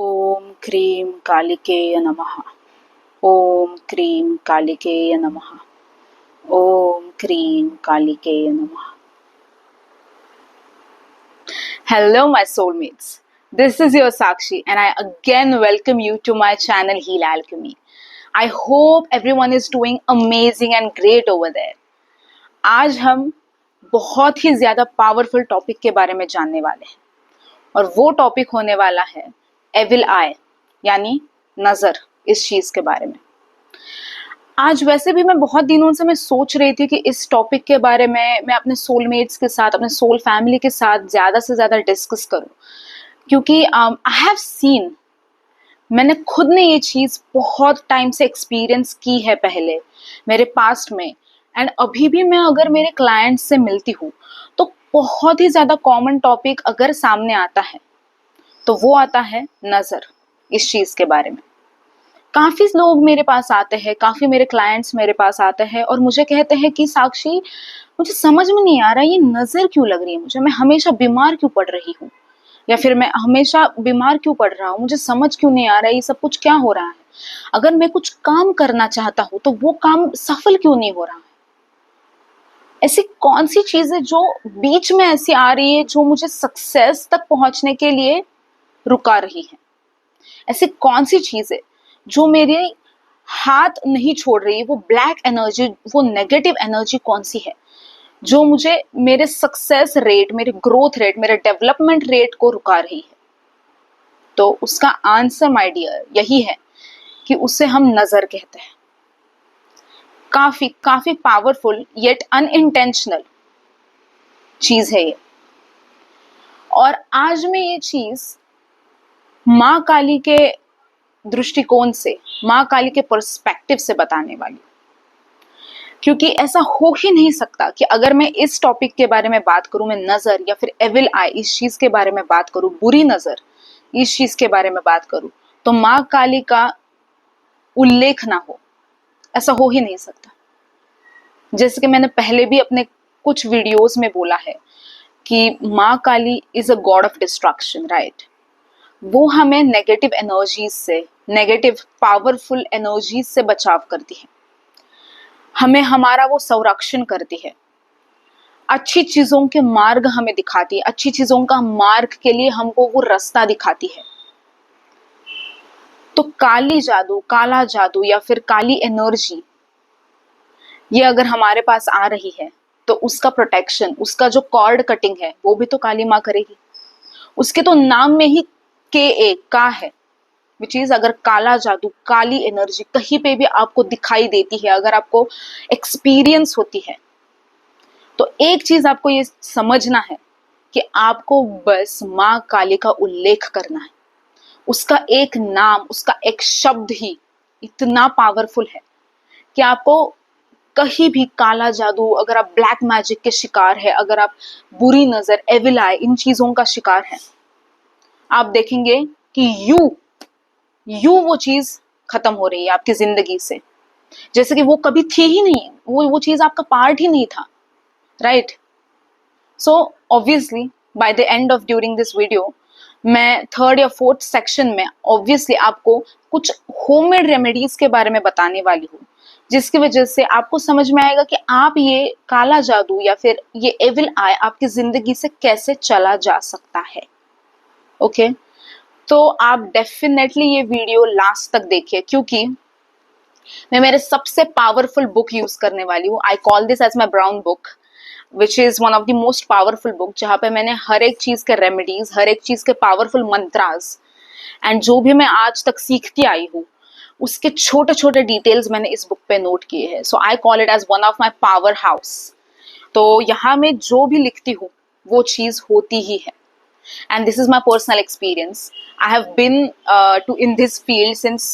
ओम क्रीं कालिकेय नमः। ओम क्रीं कालिकेय नमः। ओम क्रीं कालिकेय नमः। Hello my soulmates. This is your Sakshi and I again welcome you to my channel Heal Alchemy. I hope everyone is doing amazing and great over there. आज हम बहुत ही ज़्यादा पावरफुल टॉपिक के बारे में जानने वाले हैं और वो टॉपिक होने वाला है एविल आई यानी नज़र। इस चीज़ के बारे में आज वैसे भी मैं बहुत दिनों से मैं सोच रही थी कि इस टॉपिक के बारे में मैं अपने सोलमेट्स के साथ, अपने सोल फैमिली के साथ ज़्यादा से ज़्यादा डिस्कस करूं, क्योंकि आई हैव सीन, मैंने खुद ने ये चीज़ बहुत टाइम से एक्सपीरियंस की है पहले मेरे पास्ट में, एंड अभी भी मैं अगर मेरे क्लाइंट्स से मिलती हूँ तो बहुत ही ज़्यादा कॉमन टॉपिक अगर सामने आता है तो वो आता है नज़र। इस चीज़ के बारे में काफ़ी लोग मेरे पास आते हैं, काफ़ी मेरे क्लाइंट्स मेरे पास आते हैं और मुझे कहते हैं कि साक्षी, मुझे समझ में नहीं आ रहा ये नज़र क्यों लग रही है मुझे, मैं हमेशा बीमार क्यों पड़ रही हूँ, या फिर मैं हमेशा बीमार क्यों पड़ रहा हूँ, मुझे समझ क्यों नहीं आ रहा है ये सब कुछ क्या हो रहा है। अगर मैं कुछ काम करना चाहता हूँ तो वो काम सफल क्यों नहीं हो रहा है। ऐसी कौन सी चीज़ें जो बीच में ऐसी आ रही है जो मुझे सक्सेस तक पहुंचने के लिए रुका रही है। ऐसी कौन सी चीज़ें जो मेरे हाथ नहीं छोड़ रही है, वो ब्लैक एनर्जी, वो नेगेटिव एनर्जी कौन सी है जो मुझे मेरे सक्सेस रेट, मेरे ग्रोथ रेट, मेरे डेवलपमेंट रेट को रुका रही है। तो उसका आंसर माय डियर यही है कि उसे हम नज़र कहते हैं। काफी काफी पावरफुल येट अनइंटेंशनल चीज है ये। और आज मैं ये चीज माँ काली के दृष्टिकोण से, माँ काली के पर्सपेक्टिव से बताने वाली हूँ, क्योंकि ऐसा हो ही नहीं सकता कि अगर मैं इस टॉपिक के बारे में बात करूं, मैं नजर या फिर एविल आई इस चीज के बारे में बात करूं, बुरी नजर इस चीज के बारे में बात करूं, तो माँ काली का उल्लेख ना हो, ऐसा हो ही नहीं सकता। जैसे कि मैंने पहले भी अपने कुछ वीडियोस में बोला है कि माँ Kali is a god of destruction, right. वो हमें नेगेटिव एनर्जीज से, नेगेटिव पावरफुल एनर्जीज से बचाव करती है, हमें हमारा वो संरक्षण करती है, अच्छी चीजों के मार्ग हमें दिखाती है, अच्छी चीजों का मार्ग के लिए हमको वो रास्ता दिखाती है। तो काली जादू, काला जादू या फिर काली एनर्जी ये अगर हमारे पास आ रही है तो उसका प्रोटेक्शन, उसका जो कॉर्ड कटिंग है वो भी तो काली माँ करेगी। उसके तो नाम में ही का है, विच इज अगर काला जादू, काली एनर्जी कहीं पे भी आपको दिखाई देती है, अगर आपको एक्सपीरियंस होती है, तो एक चीज आपको ये समझना है कि आपको बस माँ काली का उल्लेख करना है। उसका एक नाम, उसका एक शब्द ही इतना पावरफुल है कि आपको कहीं भी काला जादू, अगर आप ब्लैक मैजिक के शिकार है, अगर आप बुरी नजर, एविल आई, इन चीजों का शिकार है, आप देखेंगे कि यू वो चीज खत्म हो रही है आपकी जिंदगी से, जैसे कि वो कभी थी ही नहीं, वो चीज आपका पार्ट ही नहीं था, right. So obviously by the end of during this video मैं थर्ड या फोर्थ सेक्शन में ऑब्वियसली आपको कुछ होममेड रेमेडीज के बारे में बताने वाली हूँ, जिसकी वजह से आपको समझ में आएगा कि आप ये काला जादू या फिर ये एविल आई आपकी जिंदगी से कैसे चला जा सकता है। ओके, तो आप डेफिनेटली ये वीडियो लास्ट तक देखिए, क्योंकि मैं मेरे सबसे पावरफुल बुक यूज करने वाली हूँ। I call this as my brown book, which is one of the most powerful book, जहाँ पे मैंने हर एक चीज के रेमेडीज, हर एक चीज के पावरफुल मंत्रास एंड जो भी मैं आज तक सीखती आई हूँ उसके छोटे छोटे डिटेल्स मैंने इस बुक पे नोट किए हैं। So I call it as one of my power house यहाँ मैं जो भी लिखती हूँ वो चीज होती ही है, and this is my personal experience. I have been in this field since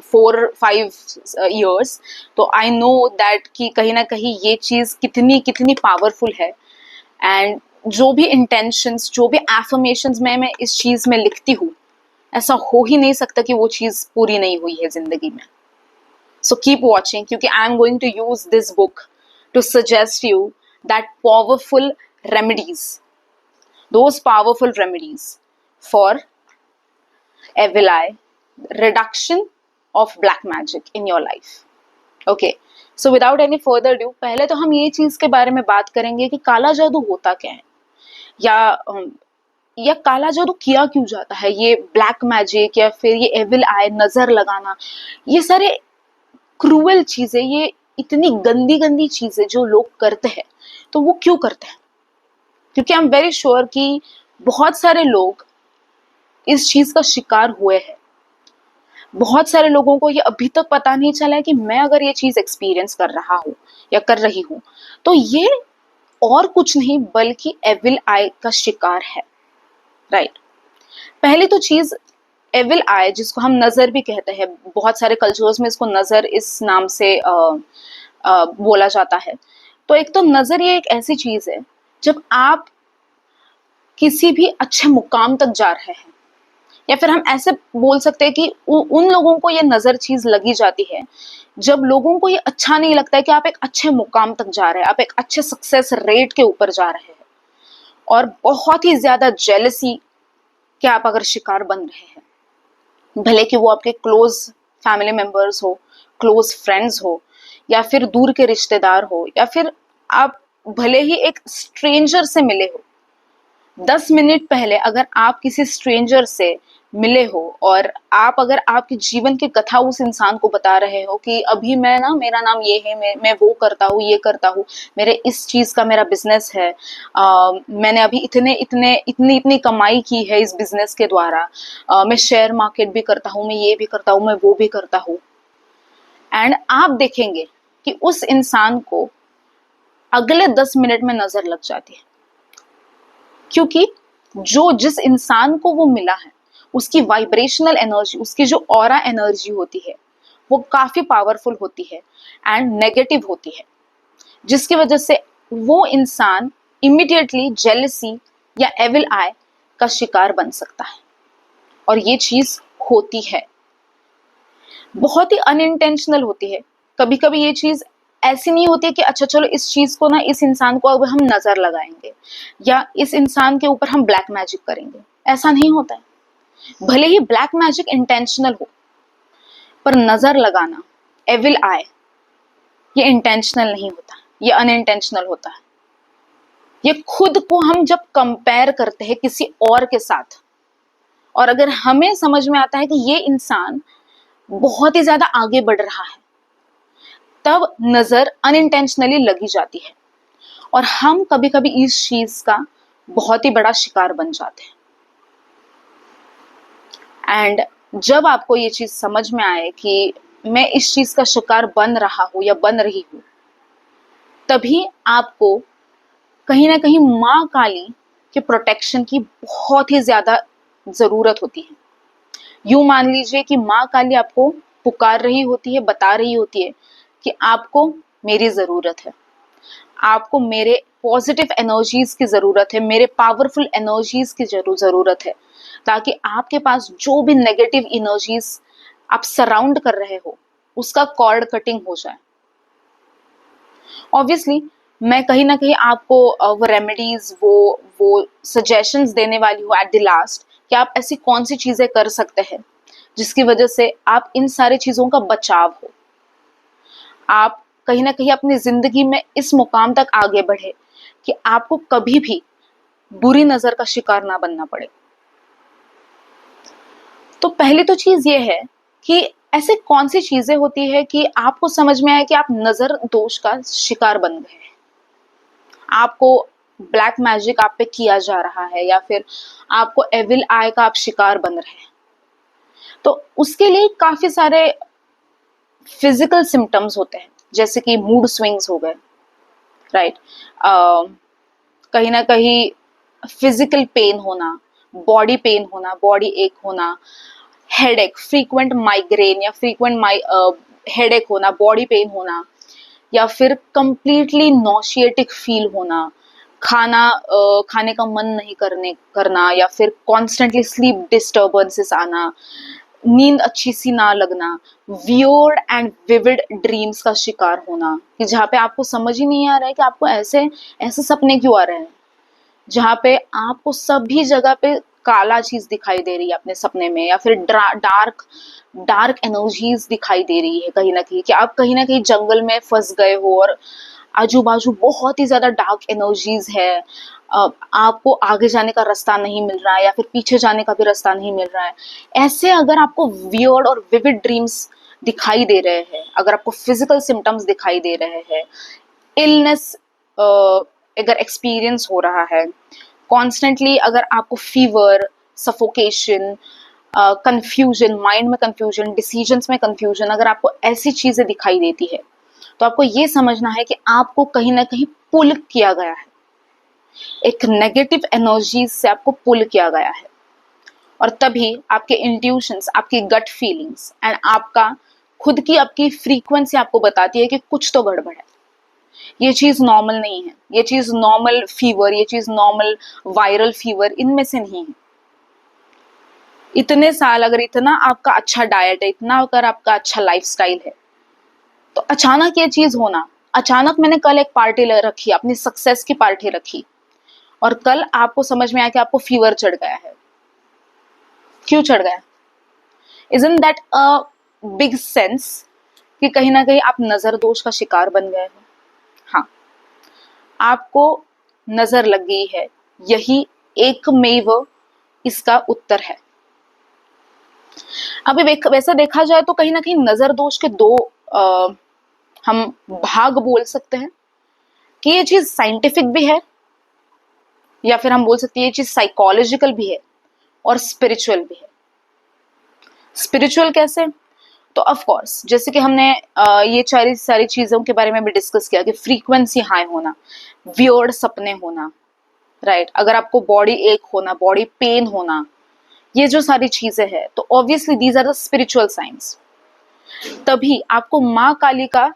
4-5 years, तो I know that कि कहीं ना कहीं ये चीज़ कितनी कितनी पावरफुल है, and जो भी intentions, जो भी affirmations मैं इस चीज़ में लिखती हूँ, ऐसा हो ही नहीं सकता कि वो चीज़ पूरी नहीं हुई है जिंदगी में। So keep watching, क्योंकि I am going to use this book to suggest you that powerful remedies, those powerful remedies for evil eye, reduction of black magic in your life. Okay, so without any further ado, पहले तो हम ये चीज के बारे में बात करेंगे कि काला जादू होता क्या है, या काला जादू किया क्यों जाता है, ये ब्लैक मैजिक या फिर ये एविल आई, नजर लगाना, ये सारे क्रूअल चीजें, ये इतनी गंदी गंदी चीजें जो लोग करते हैं, तो वो क्यों करते हैं? क्योंकि आई एम वेरी श्योर कि बहुत सारे लोग इस चीज का शिकार हुए हैं। बहुत सारे लोगों को ये अभी तक पता नहीं चला है कि मैं अगर ये चीज एक्सपीरियंस कर रहा हूँ या कर रही हूँ तो ये और कुछ नहीं बल्कि एविल आई का शिकार है, राइट। पहली तो चीज एविल आई, जिसको हम नजर भी कहते हैं, बहुत सारे कल्चर्स में इसको नजर इस नाम से बोला जाता है। तो एक तो नजर ये एक ऐसी चीज है जब आप किसी भी अच्छे मुकाम तक जा रहे हैं, या फिर हम ऐसे बोल सकते हैं कि उन लोगों को ये नजर चीज लगी जाती है जब लोगों को ये अच्छा नहीं लगता है कि आप एक अच्छे मुकाम तक जा रहे हैं, आप एक अच्छे सक्सेस रेट के ऊपर जा रहे हैं, और बहुत ही ज्यादा जेलसी के आप अगर शिकार बन रहे हैं, भले कि वो आपके क्लोज फैमिली मेंबर्स हो, क्लोज फ्रेंड्स हो, या फिर दूर के रिश्तेदार हो, या फिर आप भले ही एक स्ट्रेंजर से मिले हो। 10 मिनट पहले अगर आप किसी स्ट्रेंजर से मिले हो और आप अगर आपके जीवन की कथा उस इंसान को बता रहे हो कि अभी मैं ना, मेरा नाम ये है, मैं वो करता हूँ, ये करता हूँ, मेरे इस चीज का मेरा बिजनेस है, मैंने अभी इतनी कमाई की है इस बिजनेस के द्वारा, मैं शेयर मार्केट भी करता हूँ, मैं ये भी करता हूँ, मैं वो भी करता हूँ, एंड आप देखेंगे कि उस इंसान को अगले 10 मिनट में नजर लग जाती है, क्योंकि जिस इंसान को वो मिला है उसकी वाइब्रेशनल एनर्जी, उसकी जो ऑरा एनर्जी होती है वो काफी पावरफुल होती है एंड नेगेटिव होती है, जिसकी वजह से वो इंसान इमिडिएटली जेलसी या एविल आई का शिकार बन सकता है। और ये चीज होती है, बहुत ही अनइंटेंशनल होती है। कभी कभी ये चीज ऐसी नहीं होती है कि अच्छा चलो इस चीज को ना, इस इंसान को अब हम नजर लगाएंगे या इस इंसान के ऊपर हम ब्लैक मैजिक करेंगे, ऐसा नहीं होता है। भले ही ब्लैक मैजिक इंटेंशनल हो, पर नजर लगाना, एविल आई, ये इंटेंशनल नहीं होता, ये अनइंटेंशनल होता है। ये खुद को हम जब कंपेयर करते हैं किसी और के साथ, और अगर हमें समझ में आता है कि ये इंसान बहुत ही ज्यादा आगे बढ़ रहा है, तब नजर अनइंटेंशनली लगी जाती है और हम कभी कभी इस चीज का बहुत ही बड़ा शिकार बन जाते हैं। एंड जब आपको ये चीज समझ में आए कि मैं इस चीज का शिकार बन रहा हूं या बन रही हूं, तभी आपको कहीं ना कहीं माँ काली के प्रोटेक्शन की बहुत ही ज्यादा जरूरत होती है। यूं मान लीजिए कि माँ काली आपको पुकार रही होती है, बता रही होती है कि आपको मेरी जरूरत है, आपको मेरे पॉजिटिव एनर्जीज की जरूरत है, मेरे पावरफुल एनर्जीज की जरूरत है, ताकि आपके पास जो भी नेगेटिव एनर्जीज आप सराउंड कर रहे हो उसका कॉर्ड कटिंग हो जाए। ऑब्वियसली मैं कहीं ना कहीं आपको वो रेमेडीज, वो सजेशंस देने वाली हूँ एट द लास्ट, कि आप ऐसी कौन सी चीजें कर सकते हैं जिसकी वजह से आप इन सारी चीजों का बचाव हो, आप कहीं ना कहीं अपनी जिंदगी में इस मुकाम तक आगे बढ़े कि आपको कभी भी बुरी नजर का शिकार ना बनना पड़े। तो पहली तो चीज ये है कि ऐसे कौन सी चीजें होती है कि आपको समझ में आए कि आप नजर दोष का शिकार बन गए हैं, आपको ब्लैक मैजिक आप पे किया जा रहा है, या फिर आपको एविल आई का आप शिकार बन रहे हैं। तो उसके लिए काफी सारे फिजिकल सिम्टम्स होते हैं, जैसे कि मूड स्विंग्स हो गए, राइट, कहीं ना कहीं फिजिकल पेन होना, बॉडी पेन होना, बॉडी एक होना, हेडेक, फ्रीक्वेंट माइग्रेन या फ्रीक्वेंट हेडेक होना, बॉडी पेन होना, या फिर कंप्लीटली नॉशिएटिक फील होना, खाने का मन नहीं करना, या फिर कॉन्स्टेंटली स्लीप डिस्टर्बेंसेस आना, नींद अच्छी सी ना लगना, वियर्ड एंड विविड ड्रीम्स का शिकार होना, कि जहाँ पे आपको समझ ही नहीं आ रहा है कि आपको ऐसे ऐसे सपने क्यों आ रहे हैं, जहाँ पे आपको सभी जगह पे काला चीज दिखाई दे रही है अपने सपने में, या फिर डार्क डार्क एनर्जीज दिखाई दे रही है कहीं ना कहीं, कि आप कहीं ना कहीं जंगल में फंस गए हो और आजू बाजू बहुत ही ज्यादा डार्क एनर्जीज है, आपको आगे जाने का रास्ता नहीं मिल रहा है या फिर पीछे जाने का भी रास्ता नहीं मिल रहा है, ऐसे अगर आपको वियर्ड और विविड ड्रीम्स दिखाई दे रहे हैं, अगर आपको फिजिकल सिम्टम्स दिखाई दे रहे हैं, इलनेस अगर एक्सपीरियंस हो रहा है कॉन्स्टेंटली, अगर आपको फीवर, सफोकेशन, कंफ्यूजन, माइंड में कंफ्यूजन, डिसीजंस में कंफ्यूजन, अगर आपको ऐसी चीजें दिखाई देती है तो आपको ये समझना है कि आपको कहीं ना कहीं पुल किया गया है, एक नेगेटिव एनर्जी से आपको पुल किया गया है। और तभी आपके इंट्यूशंस, आपकी गट फीलिंग्स एंड आपका खुद की आपकी फ्रीक्वेंसी आपको बताती है कि कुछ तो गड़बड़ है, ये चीज नॉर्मल नहीं है, ये चीज नॉर्मल फीवर, ये चीज नॉर्मल वायरल फीवर इनमें से नहीं है। इतने साल अगर इतना आपका अच्छा डाइट है, इतना अगर आपका अच्छा लाइफस्टाइल है, तो अचानक ये चीज होना, अचानक मैंने कल एक पार्टी रखी, अपनी सक्सेस की पार्टी रखी, और कल आपको समझ में आया कि आपको फीवर चढ़ गया है। क्यों चढ़ गया? Isn't that a big sense कि कहीं ना कहीं आप नजर दोष का शिकार बन गए हो? हाँ, आपको नजर लग गई है, यही एकमेव इसका उत्तर है। अभी वैसा देखा जाए तो कहीं ना कहीं नजर दोष के दो हम भाग बोल सकते हैं, कि ये चीज साइंटिफिक भी है या फिर हम बोल सकते हैं ये चीज साइकोलॉजिकल भी है और स्पिरिचुअल भी है। स्पिरिचुअल कैसे? तो ऑफ कोर्स जैसे कि हमने ये सारी चीजों के बारे में भी डिस्कस किया कि फ्रीक्वेंसी हाई होना, वियर्ड सपने होना, राइट, अगर आपको बॉडी एक होना, बॉडी पेन होना, ये जो सारी चीजें हैं, तो obviously these are the spiritual science. तभी आपको माँ काली का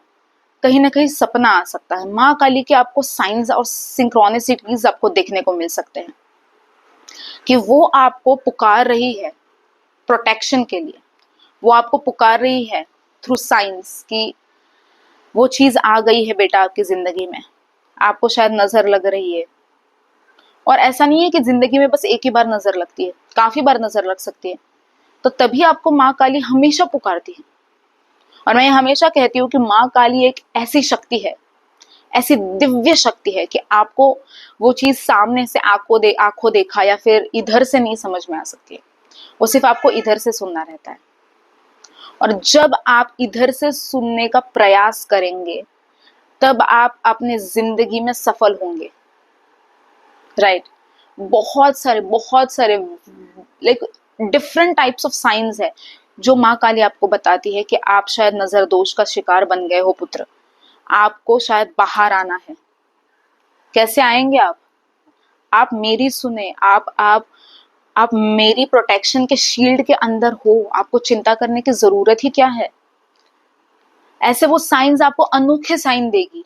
कहीं ना कहीं सपना आ सकता है, माँ काली के आपको साइंस और सिंक्रोनिसिटीज आपको देखने को मिल सकते हैं कि वो आपको पुकार रही है प्रोटेक्शन के लिए, वो आपको पुकार रही है थ्रू साइंस कि वो चीज आ गई है बेटा आपकी जिंदगी में, आपको शायद नजर लग रही है। और ऐसा नहीं है कि जिंदगी में बस एक ही बार नजर लगती है, काफी बार नजर लग सकती है, तो तभी आपको माँ काली हमेशा पुकारती है। और मैं हमेशा कहती हूँ कि माँ काली एक ऐसी शक्ति है, ऐसी दिव्य शक्ति है कि आपको वो चीज सामने से आंखों देखा या फिर इधर से नहीं समझ में आ सकती है, वो सिर्फ आपको इधर से सुनना रहता है। और जब आप इधर से सुनने का प्रयास करेंगे तब आप अपने जिंदगी में सफल होंगे, राइट। बहुत सारे like different types of science है जो माँ काली आपको बताती है कि आप शायद नजर दोष का शिकार बन गए हो पुत्र, आपको शायद बाहर आना है। कैसे आएंगे आप मेरी सुने, आप मेरी प्रोटेक्शन के शील्ड के अंदर हो, आपको चिंता करने की जरूरत ही क्या है। ऐसे वो साइंस आपको अनोखे साइन देगी।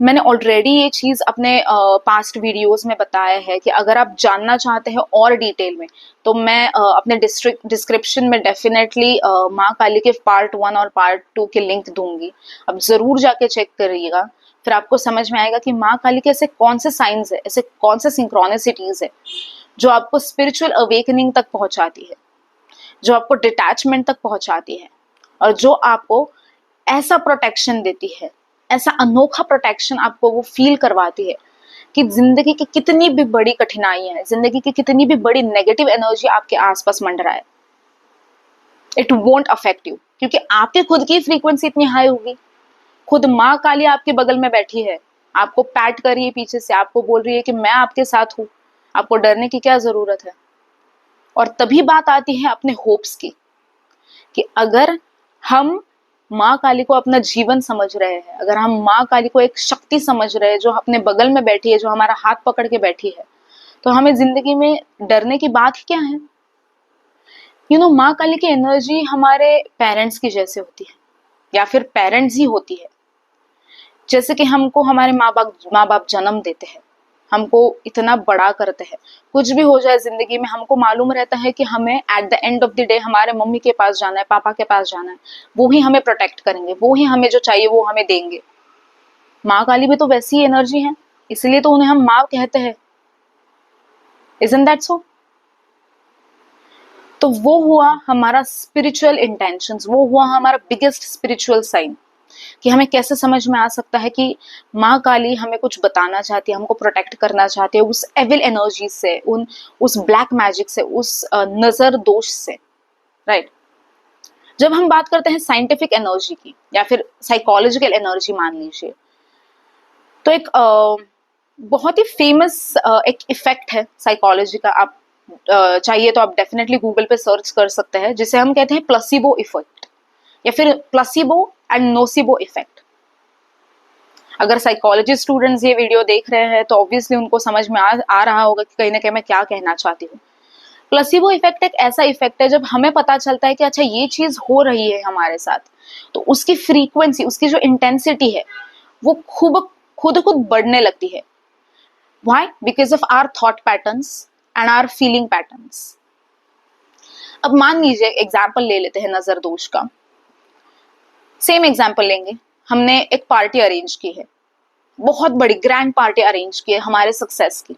मैंने ऑलरेडी ये चीज अपने पास्ट वीडियोस में बताया है कि अगर आप जानना चाहते हैं और डिटेल में तो मैं अपने डिस्क्रिप्शन में डेफिनेटली माँ काली के पार्ट 1 और पार्ट 2 के लिंक दूंगी, अब जरूर जाके चेक करिएगा, फिर आपको समझ में आएगा कि माँ काली के ऐसे कौन से साइंस है, ऐसे कौन से सिंक्रोनिसिटीज है जो आपको स्पिरिचुअल अवेकनिंग तक पहुंचाती है, जो आपको डिटैचमेंट तक पहुंचाती है, और जो आपको ऐसा प्रोटेक्शन देती है, ऐसा अनोखा प्रोटेक्शन आपको वो फील करवाती है कि जिंदगी की कितनी भी बड़ी कठिनाइयां है, जिंदगी की कितनी भी बड़ी नेगेटिव एनर्जी आपके आसपास मंडरा है, इट वोंट अफेक्ट यू, क्योंकि आपकी खुद की फ्रीक्वेंसी इतनी हाई होगी। खुद माँ काली आपके बगल में बैठी है, आपको पैट कर रही है पीछे से, आपको बोल रही है कि मैं आपके साथ हूं, आपको डरने की क्या जरूरत है। और तभी बात आती है अपने होप्स की, कि अगर हम माँ काली को अपना जीवन समझ रहे हैं, अगर हम माँ काली को एक शक्ति समझ रहे हैं जो अपने बगल में बैठी है, जो हमारा हाथ पकड़ के बैठी है, तो हमें जिंदगी में डरने की बात ही क्या है। माँ काली की एनर्जी हमारे पेरेंट्स की जैसे होती है, या फिर पेरेंट्स ही होती है। जैसे कि हमको हमारे माँ बाप जन्म देते हैं, हमको इतना बड़ा करते हैं, कुछ भी हो जाए जिंदगी में हमको मालूम रहता है कि हमें at the end of the day हमारे मम्मी के पास जाना है, पापा के पास जाना है, वो ही हमें प्रोटेक्ट करेंगे, वो ही हमें जो चाहिए वो हमें देंगे। माँ काली भी तो वैसी ही एनर्जी है, इसलिए तो उन्हें हम माँ कहते हैं। Isn't that so? तो वो हुआ हमारा स्पिरिचुअल इंटेंशंस, वो हुआ हमारा बिगेस्ट स्पिरिचुअल साइन कि हमें कैसे समझ में आ सकता है कि माँ काली हमें कुछ बताना चाहती है, हमको प्रोटेक्ट करना चाहती है उस एविल एनर्जी से, उस ब्लैक मैजिक से, उस नजर दोष से, राइट। जब हम बात करते हैं साइंटिफिक एनर्जी की या फिर साइकोलॉजिकल एनर्जी मान लीजिए, तो एक बहुत ही फेमस एक इफेक्ट है साइकोलॉजी का, आप चाहिए तो आप डेफिनेटली गूगल पे सर्च कर सकते हैं, जिसे हम कहते हैं प्लेसिबो इफेक्ट या फिर प्लेसिबो एंड नोसिबो इफेक्ट। अगर साइकोलॉजी स्टूडेंट्स ये वीडियो देख रहे हैं तो ऑब्वियसली उनको समझ में आ रहा होगा कि कहीं ना कहीं मैं क्या कहना चाहती हूँ। प्लेसिबो इफेक्ट एक ऐसा इफेक्ट है जब हमें पता चलता है कि अच्छा ये चीज हो रही है हमारे साथ, तो उसकी फ्रीक्वेंसी, उसकी जो इंटेंसिटी है वो खुद खुद बढ़ने लगती है। Why? Because of our thought patterns and our feeling patterns. अब मान लीजिए एग्जाम्पल ले लेते हैं नजर दोष का। सेम एग्जाम्पल लेंगे, हमने एक पार्टी अरेंज की है, बहुत बड़ी ग्रैंड पार्टी अरेंज की है हमारे सक्सेस की।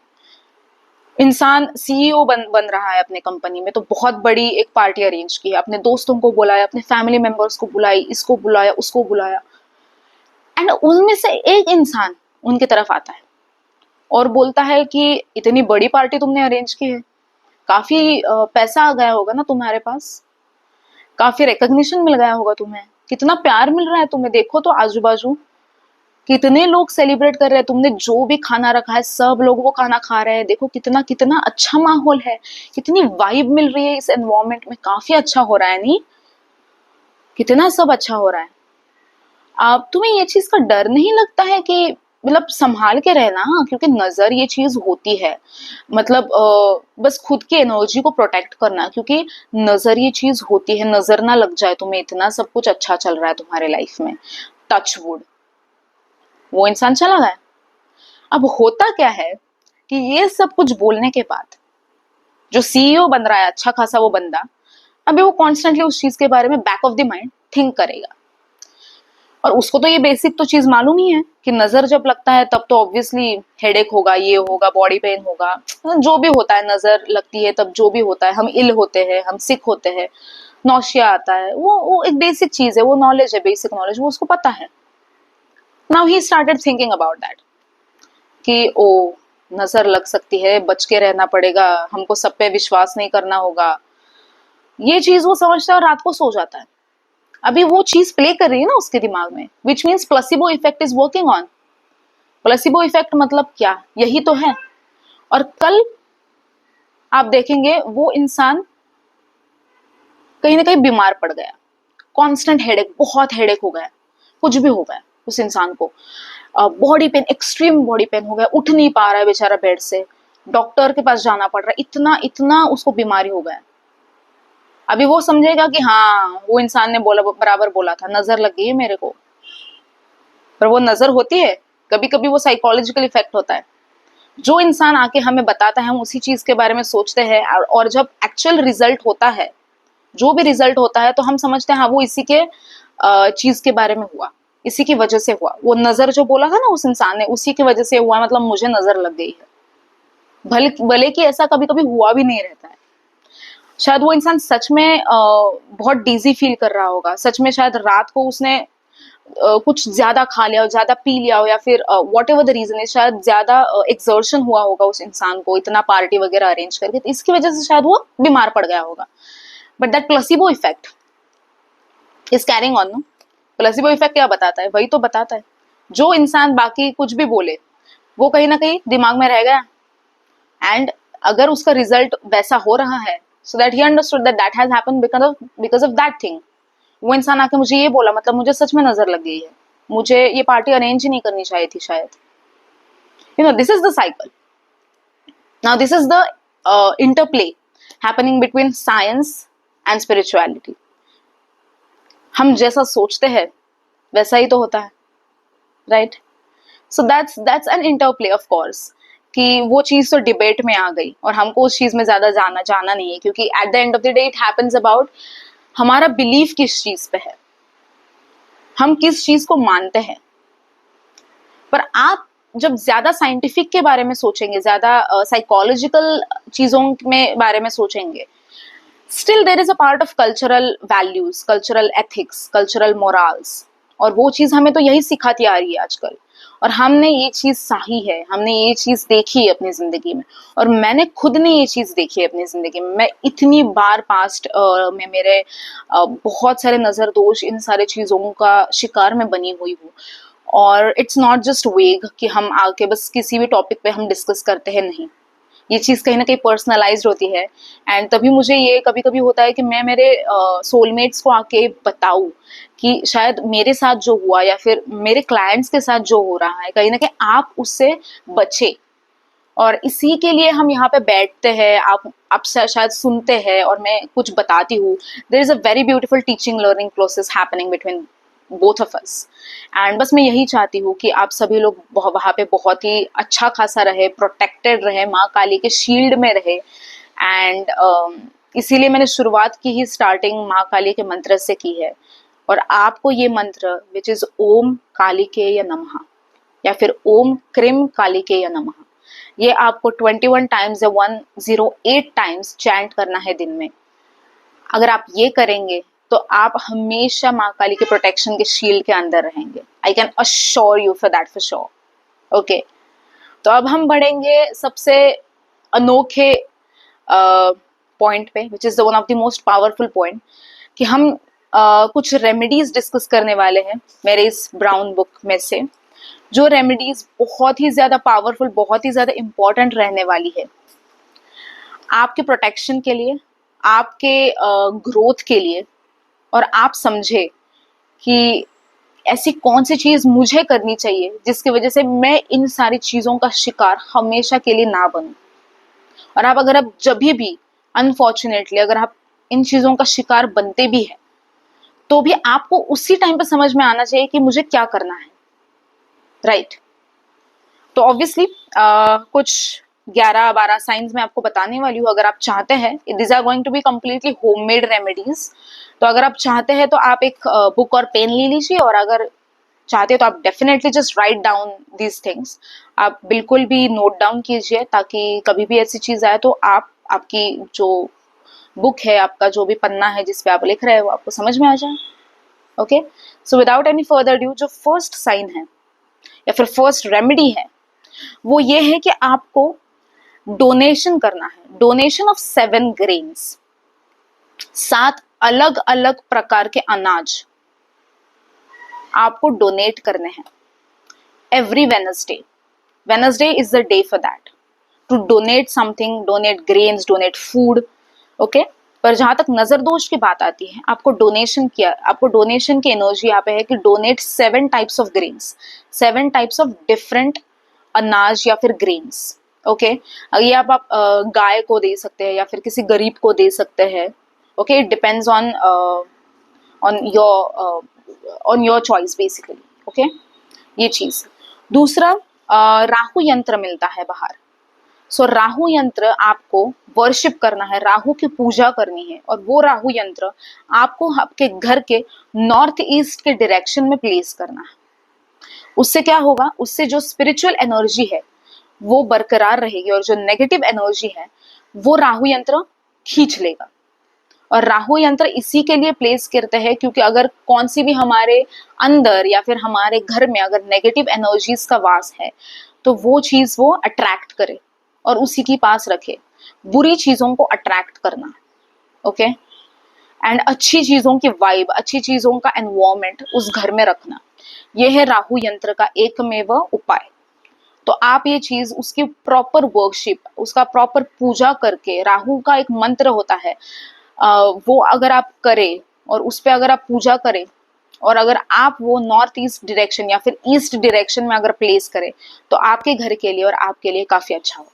इंसान सीईओ बन रहा है अपने कंपनी में, तो बहुत बड़ी एक पार्टी अरेंज की है, अपने दोस्तों को बुलाया, अपने फैमिली मेंबर्स को बुलाई, इसको बुलाया, उसको बुलाया, एंड उनमें से एक इंसान उनकी तरफ आता है और बोलता है कि इतनी बड़ी पार्टी तुमने अरेंज की है, काफी पैसा आ गया होगा ना तुम्हारे पास, काफी रिकॉग्निशन मिल गया होगा तुम्हें, कितना प्यार मिल रहा है तुम्हें, देखो तो आजू बाजू कितने लोग सेलिब्रेट कर रहे हैं, तुमने जो भी खाना रखा है सब लोग वो खाना खा रहे हैं, देखो कितना कितना अच्छा माहौल है, कितनी वाइब मिल रही है इस एनवायरमेंट में, काफी अच्छा हो रहा है, नहीं कितना सब अच्छा हो रहा है। अब तुम्हें ये चीज का डर नहीं लगता है कि मतलब संभाल के रहना, क्योंकि नजर ये चीज होती है, मतलब बस खुद की एनर्जी को प्रोटेक्ट करना, क्योंकि नजर ये चीज होती है, नजर ना लग जाए तुम्हें, इतना सब कुछ अच्छा चल रहा है तुम्हारे लाइफ में, टच वुड, वो इंसान चला गया। अब होता क्या है कि ये सब कुछ बोलने के बाद जो सीईओ बन रहा है अच्छा खासा वो बंदा, अभी वो कॉन्स्टेंटली उस चीज के बारे में back of the mind think करेगा, और उसको तो ये बेसिक तो चीज मालूम ही है कि नजर जब लगता है तब तो ऑब्वियसली हेडेक होगा, ये होगा, बॉडी पेन होगा, जो भी होता है नजर लगती है तब जो भी होता है, हम इल होते हैं, हम सिक होते हैं, नौशिया आता है, वो एक बेसिक चीज है, वो नॉलेज है, बेसिक नॉलेज, वो उसको पता है। Now he started thinking about that कि ओ नजर लग सकती है, बच के रहना पड़ेगा, हमको सब पे विश्वास नहीं करना होगा, ये चीज वो समझता है और रात को सो जाता है। अभी वो चीज प्ले कर रही है ना उसके दिमाग में, which means placebo effect is working on. Placebo effect मतलब क्या, यही तो है। और कल आप देखेंगे वो इंसान कहीं ना कहीं बीमार पड़ गया, कांस्टेंट हेडेक, बहुत हेडेक हो गया, कुछ भी हो गया उस इंसान को, body pain, extreme body pain हो गया, उठ नहीं पा रहा है बेचारा बेड से, डॉक्टर के पास जाना पड़ रहा है, इतना इतना उसको बीमारी हो गया। अभी वो समझेगा कि हाँ वो इंसान ने बोला, बराबर बोला था, नजर लग गई है मेरे को, पर वो नजर होती है, कभी कभी वो साइकोलॉजिकल इफेक्ट होता है। जो इंसान आके हमें बताता है हम उसी चीज के बारे में सोचते हैं, और जब एक्चुअल रिजल्ट होता है, जो भी रिजल्ट होता है, तो हम समझते हैं हाँ वो इसी के चीज के बारे में हुआ, इसी की वजह से हुआ, वो नजर जो बोला था ना उस इंसान ने, उसी की वजह से हुआ, मतलब मुझे नजर लग गई है। भले भले कि ऐसा कभी कभी हुआ भी नहीं रहता है, शायद वो इंसान सच में बहुत डीजी फील कर रहा होगा, सच में शायद रात को उसने कुछ ज्यादा खा लिया हो, ज्यादा पी लिया हो, या फिर वॉट एवर द रीजन है, शायद ज्यादा एक्सर्शन हुआ होगा उस इंसान को, इतना पार्टी वगैरह अरेंज करके, तो इसकी वजह से शायद वो बीमार पड़ गया होगा। But that placebo effect is carrying on, no. Placebo effect क्या बताता है, वही तो बताता है, जो इंसान बाकी कुछ भी बोले वो कहीं ना कहीं दिमाग में रह गया, एंड अगर उसका रिजल्ट वैसा हो रहा है, so that he understood that that has happened because of that thing. वो इंसान आके मुझे ये बोला, मतलब मुझे सच में नजर लग गई है, मुझे ये पार्टी अरेंज ही नहीं करनी चाहिए थी शायद। You know, this is the cycle. Now this is the interplay happening between science and spirituality. हम जैसा सोचते हैं वैसा ही तो होता है, right. So that's an interplay of course, कि वो चीज तो डिबेट में आ गई और हमको उस चीज में ज्यादा जाना नहीं है, क्योंकि at the end of the day it happens about हमारा बिलीफ किस चीज पे है, हम किस चीज को मानते हैं। पर आप जब ज्यादा साइंटिफिक के बारे में सोचेंगे, ज्यादा साइकोलॉजिकल चीजों में बारे में सोचेंगे, still there is a part of cultural values, cultural ethics, cultural morals, और वो चीज हमें तो यही सिखाती आ रही है आजकल। और हमने ये चीज सही है, हमने ये चीज देखी है अपनी जिंदगी में, और मैंने खुद ने ये चीज देखी है अपनी जिंदगी में। मैं इतनी बार पास्ट में मेरे बहुत सारे नजर दोष, इन सारे चीजों का शिकार में बनी हुई हूँ। और इट्स नॉट जस्ट वेग कि हम आके बस किसी भी टॉपिक पे हम डिस्कस करते हैं, नहीं, ये चीज कहीं ना कहीं पर्सनलाइज्ड होती है। एंड तभी मुझे ये कभी कभी होता है कि मैं मेरे सोलमेट्स को आके बताऊं कि शायद मेरे साथ जो हुआ या फिर मेरे क्लाइंट्स के साथ जो हो रहा है, कहीं ना कहीं आप उससे बचे। और इसी के लिए हम यहाँ पे बैठते हैं, आप शायद सुनते हैं और मैं कुछ बताती हूँ। There is a very beautiful teaching learning process happening between both of us. And बस मैं यही चाहती हूँ कि आप सभी लोग वहाँ पे बहुत ही अच्छा खासा रहे, प्रोटेक्टेड रहे, माँ काली के शील्ड में रहे। एंड इसीलिए मैंने शुरुआत की ही स्टार्टिंग माँ काली के मंत्र से की है। और आपको ये मंत्र विच इज ओम कालिके या नमः, या फिर ओम क्रीम कालिके या नमः, ये आपको 21 टाइम्स या 108 टाइम्स चैंट करना है दिन में। अगर आप ये करेंगे तो आप हमेशा माँ काली के प्रोटेक्शन के शील्ड के अंदर रहेंगे। I can assure you for that, for sure. Okay, तो अब हम बढ़ेंगे सबसे अनोखे पॉइंट पे, which is the one of the most powerful point, कि हम कुछ रेमेडीज डिस्कस करने वाले हैं मेरे इस ब्राउन बुक में से, जो रेमेडीज बहुत ही ज्यादा पावरफुल, बहुत ही ज्यादा इंपॉर्टेंट रहने वाली है आपके प्रोटेक्शन के लिए, आपके ग्रोथ के लिए। और आप समझे कि ऐसी कौन सी चीज मुझे करनी चाहिए जिसकी वजह से मैं इन सारी चीजों का शिकार हमेशा के लिए ना बनूं। और अगर आप जब भी अनफॉर्चुनेटली अगर आप इन चीजों का शिकार बनते भी है, तो भी आपको उसी टाइम पर समझ में आना चाहिए कि मुझे क्या करना है, राइट। तो ऑब्वियसली कुछ 11-12 साइंस मैं आपको बताने वाली हूँ। अगर आप चाहते हैं, this are going to be completely homemade remedies. तो अगर आप चाहते हैं तो आप एक बुक और पेन ले लीजिए, और अगर चाहते हैं तो आप definitely just write down these things. आप बिल्कुल भी नोट डाउन कीजिए, ताकि कभी भी ऐसी चीज आए तो आपकी जो बुक है, आपका जो भी पन्ना है जिसपे आप लिख रहे हैं, वो आपको समझ में आ जाए। Okay, so without any further due, जो फर्स्ट साइन है या फिर फर्स्ट रेमेडी है, वो ये है कि आपको डोनेशन करना है। डोनेशन ऑफ 7 ग्रेन्स, 7 अलग अलग प्रकार के अनाज आपको डोनेट करने हैं every Wednesday. Wednesday is the day for that, to donate something, donate grains, donate food. Okay, पर जहां तक नजर दोष की बात आती है, आपको डोनेशन की एनर्जी यहाँ पे है कि donate 7 types of grains, 7 types of different अनाज या फिर ग्रेन्स। ओके, ये आप गाय को दे सकते हैं या फिर किसी गरीब को दे सकते हैं। Okay, it depends on your choice basically. Okay, ये चीज। दूसरा, राहु यंत्र मिलता है बाहर। सो राहु यंत्र आपको वर्शिप करना है, राहु की पूजा करनी है, और वो राहु यंत्र आपको आपके घर के नॉर्थ ईस्ट के डायरेक्शन में प्लेस करना है। उससे क्या होगा, उससे जो स्पिरिचुअल एनर्जी है वो बरकरार रहेगी, और जो नेगेटिव एनर्जी है वो राहु यंत्र खींच लेगा। और राहु यंत्र इसी के लिए प्लेस करते हैं क्योंकि अगर कौन सी भी हमारे अंदर या फिर हमारे घर में अगर नेगेटिव एनर्जीज का वास है, तो वो चीज वो अट्रैक्ट करे और उसी के पास रखे। बुरी चीजों को अट्रैक्ट करना, ओके, एंड अच्छी चीजों की वाइब, अच्छी चीजों का एनवायरमेंट उस घर में रखना, यह है राहु यंत्र का एकमेव उपाय। तो आप ये चीज, उसकी प्रॉपर वर्कशिप, उसका प्रॉपर पूजा करके, राहु का एक मंत्र होता है, वो अगर आप करें और उस पर अगर आप पूजा करें, और अगर आप वो नॉर्थ ईस्ट डायरेक्शन या फिर ईस्ट डायरेक्शन में अगर प्लेस करें, तो आपके घर के लिए और आपके लिए काफी अच्छा होगा।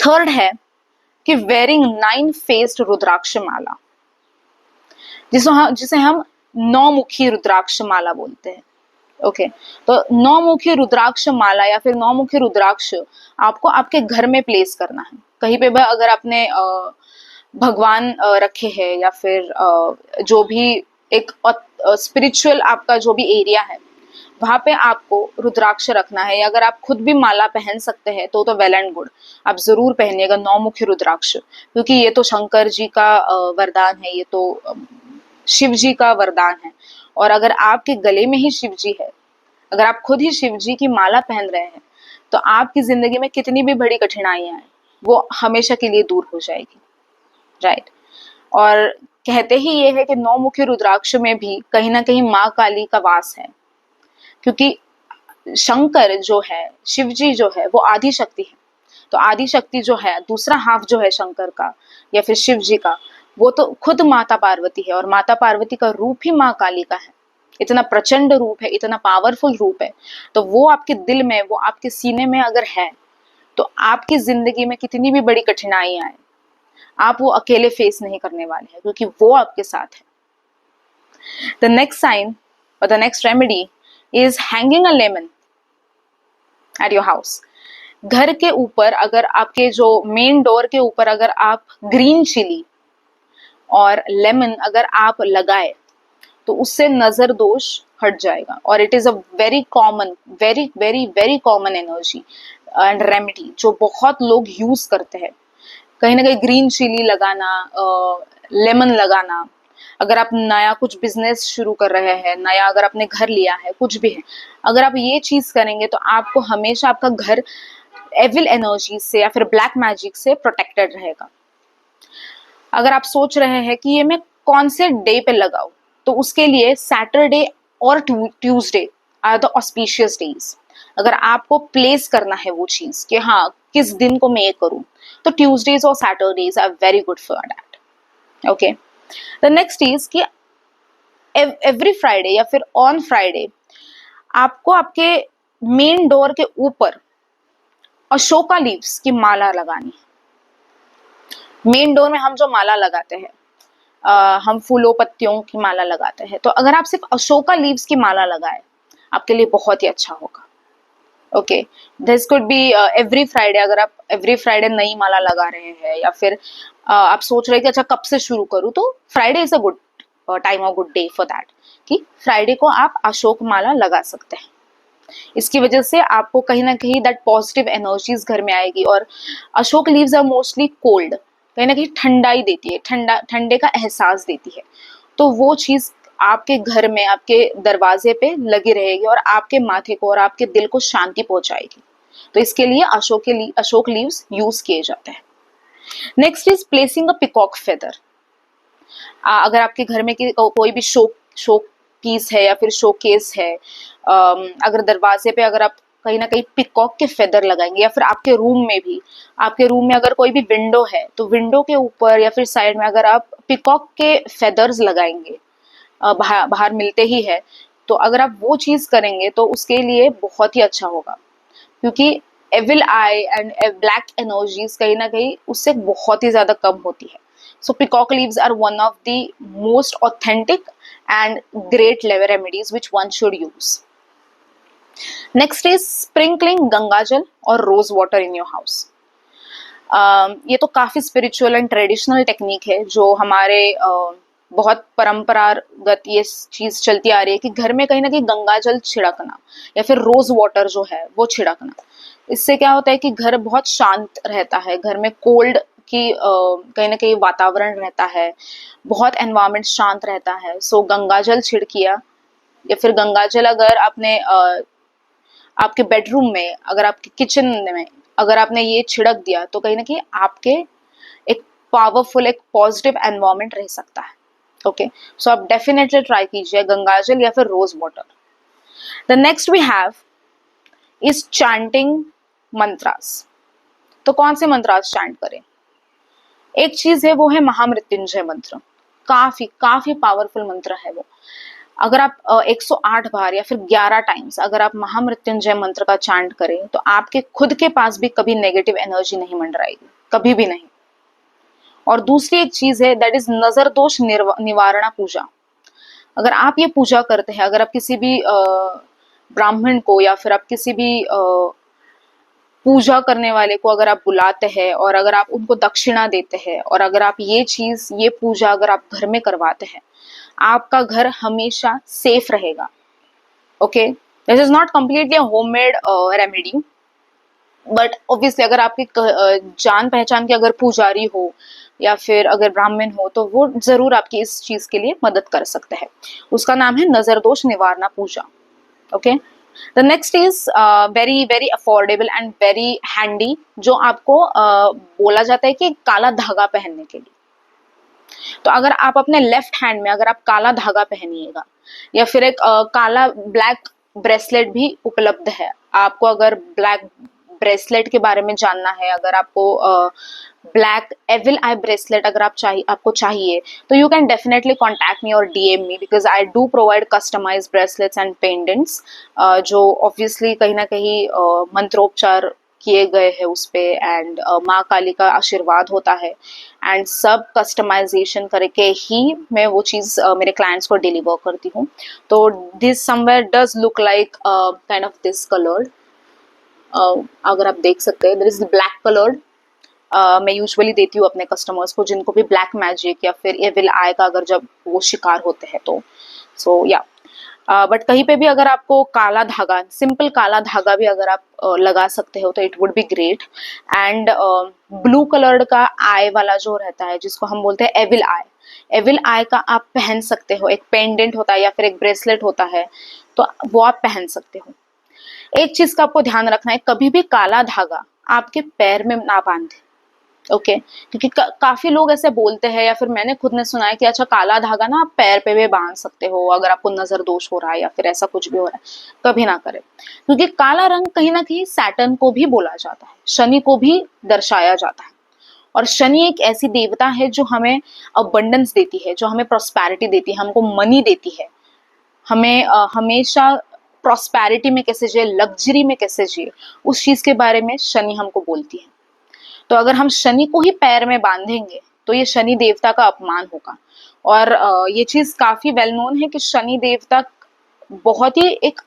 थर्ड है कि वेयरिंग 9 फेस्ड रुद्राक्ष माला, जिसे हम 9 मुखी रुद्राक्ष माला बोलते हैं। ओके, तो 9 मुखी रुद्राक्ष माला या फिर 9 मुखी रुद्राक्ष आपको आपके घर में प्लेस करना है। कहीं पे भी अगर आपने भगवान रखे हैं या फिर जो भी एक स्पिरिचुअल आपका जो भी एरिया है, वहां पे आपको रुद्राक्ष रखना है, या अगर आप खुद भी माला पहन सकते हैं तो वेल एंड गुड, आप जरूर पहनिएगा नौमुखी रुद्राक्ष, क्योंकि ये तो शंकर जी का वरदान है, ये तो शिव जी का वरदान है। और अगर आपके गले में ही शिव जी है, अगर आप खुद ही शिव जी की माला पहन रहे हैं, तो आपकी जिंदगी में कितनी भी बड़ी कठिनाइयां हैं वो हमेशा के लिए दूर हो जाएगी, राइट। और कहते ही ये है कि नौमुखी रुद्राक्ष में भी कहीं ना कहीं माँ काली का वास है, क्योंकि शंकर जो है, शिव जी जो है वो आदि शक्ति है। तो आदि शक्ति जो है, दूसरा हाफ जो है शंकर का या फिर शिव जी का, वो तो खुद माता पार्वती है, और माता पार्वती का रूप ही माँ काली का है। इतना प्रचंड रूप है, इतना पावरफुल रूप है। तो वो आपके दिल में, वो आपके सीने में अगर है, तो आपकी जिंदगी में कितनी भी बड़ी कठिनाइयां आए, आप वो अकेले फेस नहीं करने वाले हैं, क्योंकि वो आपके साथ है। द नेक्स्ट साइन और the next remedy is hanging a lemon at your house. घर के ऊपर, अगर आपके जो मेन डोर के ऊपर अगर आप ग्रीन चिली और लेमन अगर आप लगाए, तो उससे नजर दोष हट जाएगा। और it is a very common, very very very common energy and remedy जो बहुत लोग यूज करते हैं। कहीं ना कहीं ग्रीन चिली लगाना, लेमन लगाना, अगर आप नया कुछ बिजनेस शुरू कर रहे हैं, नया अगर आपने घर लिया है, कुछ भी है, अगर आप ये चीज करेंगे तो आपको हमेशा आपका घर एविल एनर्जी से या फिर ब्लैक मैजिक से प्रोटेक्टेड रहेगा। अगर आप सोच रहे हैं कि ये मैं कौन से डे पे लगाऊं, तो उसके लिए सैटरडे और Tuesday are the auspicious days. अगर आपको प्लेस करना है वो चीज कि हाँ किस दिन को मैं ये करूं, तो ट्यूसडेज और Saturdays are very good for that. Okay, the next is कि एवरी फ्राइडे या फिर ऑन फ्राइडे आपको आपके मेन डोर के ऊपर अशोका लीव्स की माला लगानी है। मेन डोर में हम जो माला लगाते हैं, हम फूलों पत्तियों की माला लगाते हैं, तो अगर आप सिर्फ अशोका लीव्स की माला लगाए, आपके लिए बहुत ही अच्छा होगा। Okay, this could be every Friday. अगर आप एवरी फ्राइडे नई माला लगा रहे हैं, या फिर आप सोच रहे हैं कि अच्छा कब से शुरू करूं, तो Friday is a good time और गुड डे फॉर दैट, कि फ्राइडे को आप अशोक माला लगा सकते हैं। इसकी वजह से आपको कहीं ना कहीं दैट पॉजिटिव एनर्जीज घर में आएगी। और Ashoka leaves are mostly cold, कहीं ना कहीं ठंडाई देती है, ठंडे का एहसास देती है। तो वो चीज आपके घर में, आपके दरवाजे पे लगी रहेगी और आपके माथे को और आपके दिल को शांति पहुंचाएगी। तो इसके लिए अशोक लीव्स यूज किए जाते हैं। Next is placing a peacock feather. अगर आपके घर में कोई भी शो पीस है या फिर शोकेस है, अगर दरवाजे पे अगर आप कहीं ना कहीं पिकॉक के फेदर लगाएंगे, या फिर आपके रूम में भी, आपके रूम में अगर कोई भी विंडो है, तो विंडो के ऊपर या फिर साइड में अगर आप पिकॉक के फेदर्स लगाएंगे, बाहर मिलते ही है, तो अगर आप वो चीज करेंगे तो उसके लिए बहुत ही अच्छा होगा, क्योंकि evil eye and black energies कहीं ना कहीं उससे बहुत ही ज्यादा कम होती है। So peacock leaves are one of the most authentic and great level remedies which one should use. Next is sprinkling Ganga jal और rose water in your house. ये तो काफी स्पिरिचुअल एंड ट्रेडिशनल टेक्निक है, जो हमारे बहुत परंपरागत ये चीज चलती आ रही है कि घर में कहीं ना कहीं गंगा जल छिड़कना या फिर रोज वाटर जो है वो छिड़कना। इससे क्या होता है कि घर बहुत शांत रहता है, घर में कोल्ड की कहीं ना कहीं वातावरण रहता है, बहुत एनवायरनमेंट शांत रहता है। सो गंगा जल छिड़किया, या फिर गंगा जल अगर आपने आपके बेडरूम में, अगर आपके किचन में अगर आपने ये छिड़क दिया, तो कहीं ना कहीं आपके एक पावरफुल, एक पॉजिटिव एनवायरनमेंट रह सकता है। ओके, सो आप डेफिनेटली ट्राई कीजिए गंगा जल या फिर rose water. The next we have is chanting mantras. तो कौन से मंत्रास चैंट करें? एक चीज है वो है महामृत्युंजय मंत्र, काफी काफी पावरफुल मंत्र है वो। अगर आप 108 बार या फिर 11 टाइम्स अगर आप महामृत्युंजय मंत्र का चैंट करें, तो आपके खुद के पास भी कभी नेगेटिव एनर्जी नहीं मंडराएगी, कभी भी नहीं। और दूसरी एक चीज है दैट इज नजर दोष निवारणा पूजा। अगर आप ये पूजा करते हैं, अगर आप किसी भी ब्राह्मण को या फिर आप किसी भी पूजा करने वाले को अगर आप बुलाते हैं और अगर आप उनको दक्षिणा देते हैं, और अगर आप ये पूजा अगर आप घर में करवाते हैं, आपका घर हमेशा सेफ रहेगा। Okay, this is not completely homemade remedy, but obviously अगर आपकी जान पहचान के अगर पुजारी हो या फिर अगर ब्राह्मण हो तो वो जरूर आपकी इस चीज के लिए मदद कर सकते हैं। उसका नाम है नजर दोष निवारणा puja. Okay, the next is very very affordable and very handy, जो आपको बोला जाता है कि काला धागा पहनने के लिए। तो अगर आप अपने लेफ्ट हैंड में अगर आप काला धागा पहनिएगा, या फिर एक काला ब्लैक ब्रेसलेट भी उपलब्ध है। आपको अगर ब्लैक ब्रेसलेट के बारे में जानना है, अगर आपको ब्लैक एविल आई ब्रेसलेट अगर आपको चाहिए, तो you can definitely contact me और DM me, because I do provide customize bracelets and pendants, जो ऑब्वियसली कहीं ना कहीं मंत्रोपचार किए गए हैं उस पे, एंड माँ काली का आशीर्वाद होता है, एंड सब कस्टमाइजेशन करके ही मैं वो चीज मेरे क्लाइंट्स को डिलीवर करती हूँ। तो this somewhere does look like kind of this coloured, अगर आप देख सकते हैं, देयर इज ब्लैक कलर्ड। मैं यूजुअली देती हूँ अपने कस्टमर्स को जिनको भी ब्लैक मैजिक या फिर एविल आई का अगर जब वो शिकार होते हैं तो। सो या बट कहीं पे भी अगर आपको काला धागा, सिंपल काला धागा भी अगर आप लगा सकते हो तो it would be great. And blue coloured का आई वाला जो रहता है जिसको हम बोलते हैं एविल आई, एविल आई का आप पहन सकते हो। एक पेंडेंट होता है या फिर एक ब्रेसलेट होता है, तो वो आप पहन सकते हो। एक चीज का आपको ध्यान रखना है, कभी भी काला धागा आपके पैर में ना बांधे। ओके, क्योंकि काफी लोग ऐसे बोलते हैं या फिर मैंने खुद ने सुना है कि अच्छा काला धागा ना आप पैर पे भी बांध सकते हो अगर आपको नजर दोष हो रहा है या फिर ऐसा कुछ भी हो रहा है। कभी ना करें, क्योंकि काला रंग कहीं ना कहीं सैटर्न को भी बोला जाता है, शनि को भी दर्शाया जाता है। और शनि एक ऐसी देवता है जो हमें अबंडेंस देती है, जो हमें प्रॉस्पेरिटी देती है, हमको मनी देती है, हमें हमेशा प्रॉस्पेरिटी में कैसे जिए, लग्जरी में कैसे जिए, उस चीज के बारे में शनि हमको बोलती है। तो अगर हम शनि को ही पैर में बांधेंगे तो ये शनि देवता का अपमान होगा। और ये चीज काफी वेल नोन है कि शनि देवता बहुत ही एक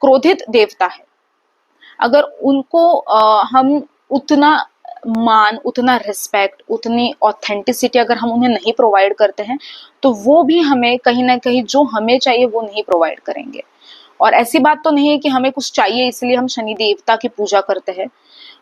क्रोधित देवता है। अगर उनको हम उतना मान, उतना रिस्पेक्ट, उतनी ऑथेंटिसिटी अगर हम उन्हें नहीं प्रोवाइड करते हैं तो वो भी हमें कहीं ना कहीं जो हमें चाहिए वो नहीं प्रोवाइड करेंगे। और ऐसी बात तो नहीं है कि हमें कुछ चाहिए इसलिए हम शनि देवता की पूजा करते हैं,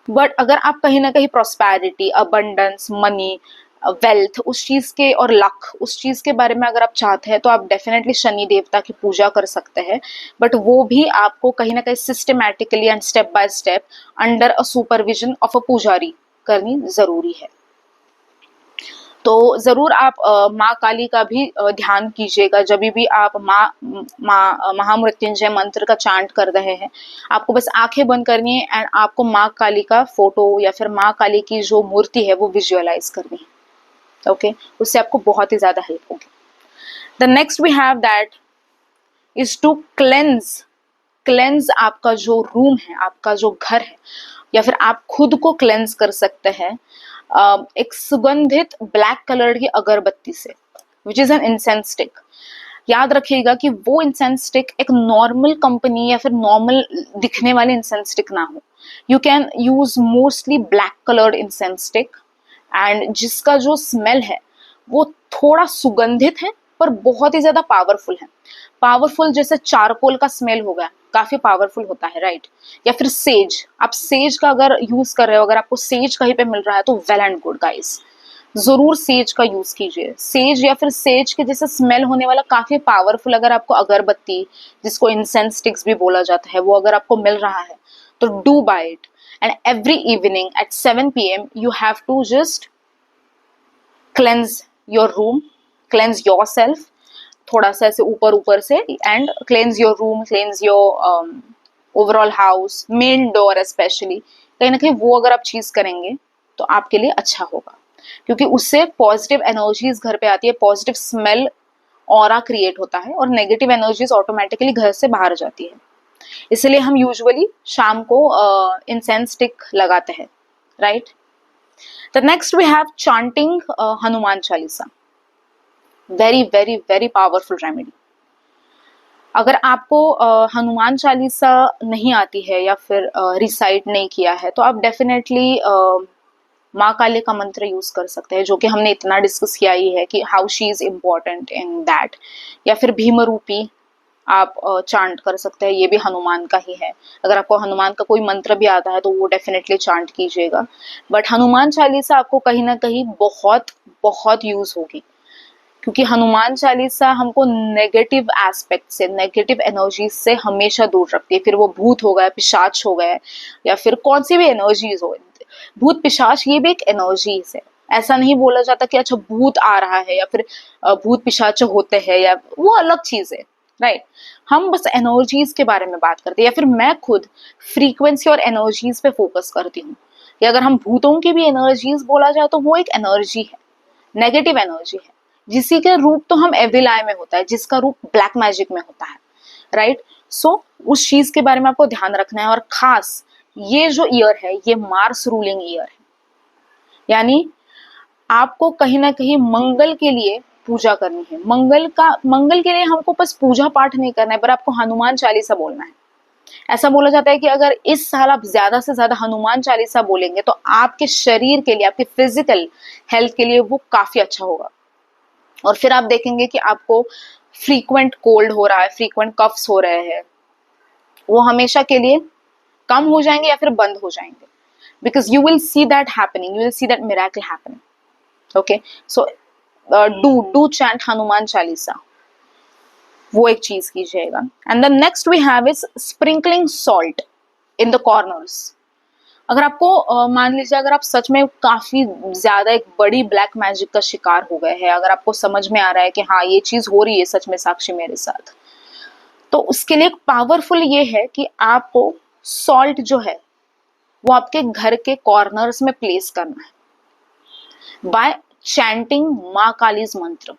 बट अगर आप कहीं ना कहीं प्रॉस्पेरिटी, अबंडेंस, मनी, वेल्थ उस चीज के और लक उस चीज के बारे में अगर आप चाहते हैं तो आप डेफिनेटली शनि देवता की पूजा कर सकते हैं। बट वो भी आपको कहीं ना कहीं systematically and step by step under a supervision of a पुजारी करनी जरूरी है। तो जरूर आप माँ काली का भी ध्यान कीजिएगा जब भी आप महामृत्युंजय मंत्र का चांट कर रहे हैं। आपको बस आंखें बंद करनी है एंड आपको माँ काली का फोटो या फिर माँ काली की जो मूर्ति है वो विजुअलाइज करनी है। ओके, उससे आपको बहुत ही ज्यादा हेल्प होगी। The next we have that is to cleanse आपका जो रूम है, आपका जो घर है, या फिर आप खुद को क्लेंज कर सकते हैं एक सुगंधित ब्लैक कलर की अगरबत्ती से, which is an incense stick. याद रखिएगा कि वो इंसेंस स्टिक एक नॉर्मल कंपनी या फिर नॉर्मल दिखने वाली इंसेंस स्टिक ना हो। You can use mostly black coloured incense stick, and जिसका जो स्मेल है वो थोड़ा सुगंधित है पर बहुत ही ज्यादा पावरफुल है। पावरफुल जैसे चारकोल का स्मेल होगा, काफी पावरफुल होता है, राइट? या फिर सेज, आप सेज का अगर यूज कर रहे हो, अगर आपको सेज कहीं पे मिल रहा है तो वेल एंड गुड गाइस, जरूर सेज का यूज कीजिए। सेज या फिर सेज के जैसे स्मेल होने वाला काफी पावरफुल अगर आपको अगरबत्ती, जिसको इंसेंस स्टिक्स भी बोला जाता है, वो अगर आपको मिल रहा है तो do buy it. And every evening at 7 PM you have to just cleanse your room, cleanse your self, थोड़ा सा ऐसे ऊपर ऊपर से, and cleanse your room, cleanse your overall house, main door specially. कहीं ना कहीं वो अगर आप चीज करेंगे तो आपके लिए अच्छा होगा, क्योंकि उससे पॉजिटिव एनर्जीज घर पे आती है, पॉजिटिव स्मेल ऑरा क्रिएट होता है और नेगेटिव एनर्जीज ऑटोमेटिकली घर से बाहर जाती है। इसलिए हम यूजुअली शाम को इंसेंस स्टिक लगाते हैं, right? The next we have chanting Hanuman Chalisa, very very very powerful remedy. अगर आपको हनुमान चालीसा नहीं आती है या फिर रिसाइट नहीं किया है तो आप डेफिनेटली माँ काली का मंत्र यूज कर सकते हैं, जो कि हमने इतना डिस्कस किया ही है कि how she is important in that. या फिर भीम रूपी आप चांट कर सकते हैं, ये भी हनुमान का ही है। अगर आपको हनुमान का कोई मंत्र भी आता है तो वो डेफिनेटली चांट कीजिएगा। बट हनुमान चालीसा आपको कहीं ना कहीं बहुत बहुत यूज होगी, क्योंकि हनुमान चालीसा हमको नेगेटिव एस्पेक्ट से, नेगेटिव एनर्जीज से हमेशा दूर रखती है। फिर वो भूत हो गया, पिशाच हो गए, या फिर कौन सी भी एनर्जीज हो। भूत पिशाच ये भी एक एनर्जीज है। ऐसा नहीं बोला जाता कि अच्छा भूत आ रहा है या फिर भूत पिशाच होते हैं, या वो अलग चीज है, राइट। हम बस एनर्जीज के बारे में बात करते हैं, या फिर मैं खुद फ्रीक्वेंसी और एनर्जीज पे फोकस करती हूँ। या अगर हम भूतों की भी एनर्जीज बोला जाए तो वो एक एनर्जी है, नेगेटिव एनर्जी है, जिसी के रूप तो हम एविल आई में होता है, जिसका रूप ब्लैक मैजिक में होता है, राइट। सो उस चीज के बारे में आपको ध्यान रखना है। और खास ये जो ईयर है ये मार्स रूलिंग ईयर है, यानी आपको कहीं ना कहीं मंगल के लिए पूजा करनी है। मंगल के लिए हमको बस पूजा पाठ नहीं करना है, पर आपको हनुमान चालीसा बोलना है। ऐसा बोला जाता है कि अगर इस साल आप ज्यादा से ज्यादा हनुमान चालीसा बोलेंगे तो आपके शरीर के लिए, आपके फिजिकल हेल्थ के लिए वो काफी अच्छा होगा। और फिर आप देखेंगे कि आपको फ्रीक्वेंट कोल्ड हो रहा है, फ्रीक्वेंट कफ्स हो रहे हैं, वो हमेशा के लिए कम हो जाएंगे या फिर बंद हो जाएंगे। Because you will see that happening, you will see that miracle happening. Okay, so do chant Hanuman Chalisa, वो एक चीज कीजिएगा। And the next we have is sprinkling salt in the corners. अगर आपको मान लीजिए अगर आप सच में काफी ज्यादा एक बड़ी ब्लैक मैजिक का शिकार हो गए हैं, अगर आपको समझ में आ रहा है कि हाँ ये चीज हो रही है सच में साक्षी मेरे साथ, तो उसके लिए पावरफुल ये है कि आपको सॉल्ट जो है वो आपके घर के कॉर्नर्स में प्लेस करना है बाय चैंटिंग माँ कालीज मंत्र।